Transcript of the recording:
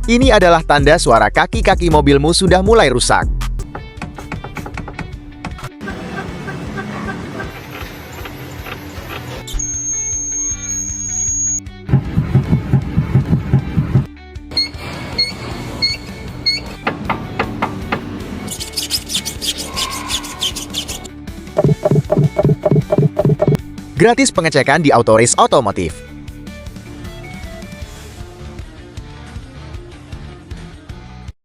Ini adalah tanda suara kaki-kaki mobilmu sudah mulai rusak. Gratis pengecekan di Autoris Otomotif.